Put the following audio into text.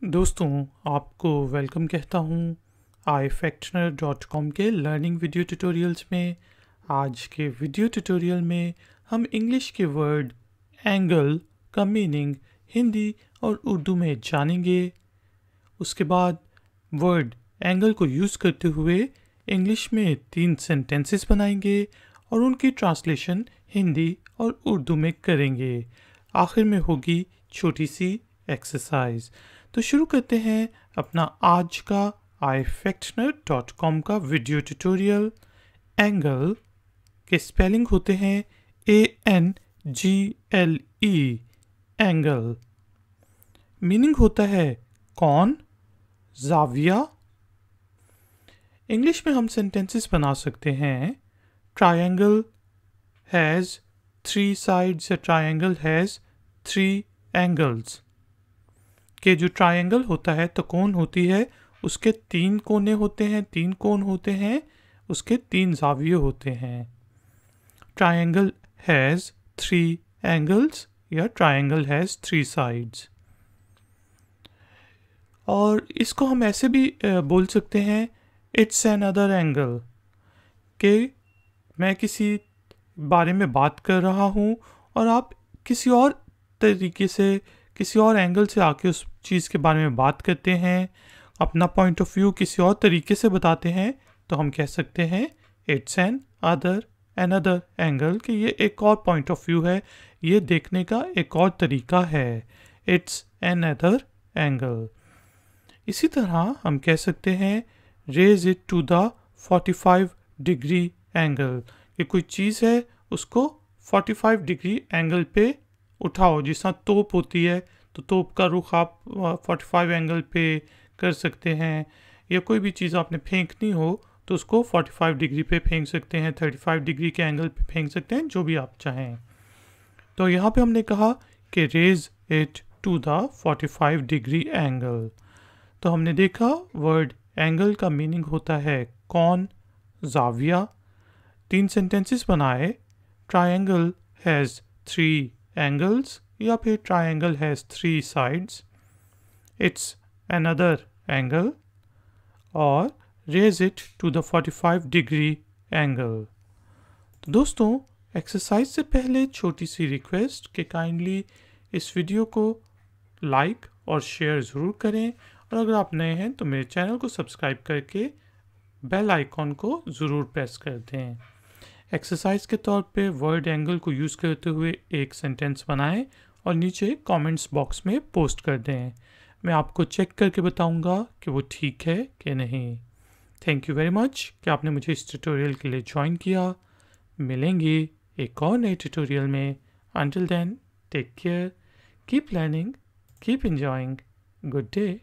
दोस्तों, आपको वेलकम कहता हूँ ifactioner.com के लर्निंग वीडियो ट्यूटोरियल्स में। आज के वीडियो ट्यूटोरियल में हम इंग्लिश के वर्ड एंगल का मीनिंग हिंदी और उर्दू में जानेंगे। उसके बाद वर्ड एंगल को यूज़ करते हुए इंग्लिश में 3 सेंटेंसेस बनाएंगे और उनकी ट्रांसलेशन हिंदी और उर्दू में करेंगे। आखिर में होगी छोटी सी एक्सरसाइज। तो शुरू करते हैं अपना आज का ifactioner.com का वीडियो ट्यूटोरियल। एंगल के स्पेलिंग होते हैं ANGLE एंगल। मीनिंग होता है कौन, जाविया। इंग्लिश में हम सेंटेंसेस बना सकते हैं ट्रायंगल हैज़ 3 sides या ट्रायंगल हैज़ 3 angles। कि जो ट्रायंगल होता है त्रिकोण होती है उसके 3 कोने होते हैं, 3 कोण होते हैं, उसके 3 जाविये होते हैं। ट्रायंगल हैज़ 3 angles या ट्रायंगल हैज़ 3 sides। और इसको हम ऐसे भी बोल सकते हैं इट्स एन अदर एंगल, कि मैं किसी बारे में बात कर रहा हूँ और आप किसी और तरीके से, किसी और एंगल से आके उस चीज़ के बारे में बात करते हैं, अपना पॉइंट ऑफ व्यू किसी और तरीके से बताते हैं, तो हम कह सकते हैं इट्स एन अदर एंगल, कि ये एक और पॉइंट ऑफ व्यू है, ये देखने का एक और तरीका है। It's another angle. इसी तरह हम कह सकते हैं raise it to the 45 degree angle, कि कोई चीज़ है उसको 45 डिग्री एंगल पे उठाओ। जिस तरह तोप होती है तो तोप का रुख आप 45 एंगल पे कर सकते हैं, या कोई भी चीज़ आपने फेंकनी हो तो उसको 45 डिग्री पे फेंक सकते हैं, 35 डिग्री के एंगल पे फेंक सकते हैं, जो भी आप चाहें। तो यहाँ पे हमने कहा कि raise it to the 45 degree angle. तो हमने देखा वर्ड एंगल का मीनिंग होता है कौन, जाविया। 3 सेंटेंसेस बनाए, ट्रायंगल हैज़ 3 angles या फिर triangle has 3 sides, it's another angle और raise it to the 45 degree angle। तो दोस्तों, एक्सरसाइज से पहले छोटी सी रिक्वेस्ट कि काइंडली इस वीडियो को लाइक और शेयर ज़रूर करें, और अगर आप नए हैं तो मेरे चैनल को सब्सक्राइब करके बेल आइकॉन को ज़रूर प्रेस कर दें। एक्सरसाइज के तौर पे वर्ड एंगल को यूज़ करते हुए एक सेंटेंस बनाएं और नीचे कमेंट्स बॉक्स में पोस्ट कर दें। मैं आपको चेक करके बताऊंगा कि वो ठीक है कि नहीं। थैंक यू वेरी मच कि आपने मुझे इस ट्यूटोरियल के लिए ज्वाइन किया। मिलेंगे एक और नए ट्यूटोरियल में। Until then, take care, keep learning, keep enjoying, good day.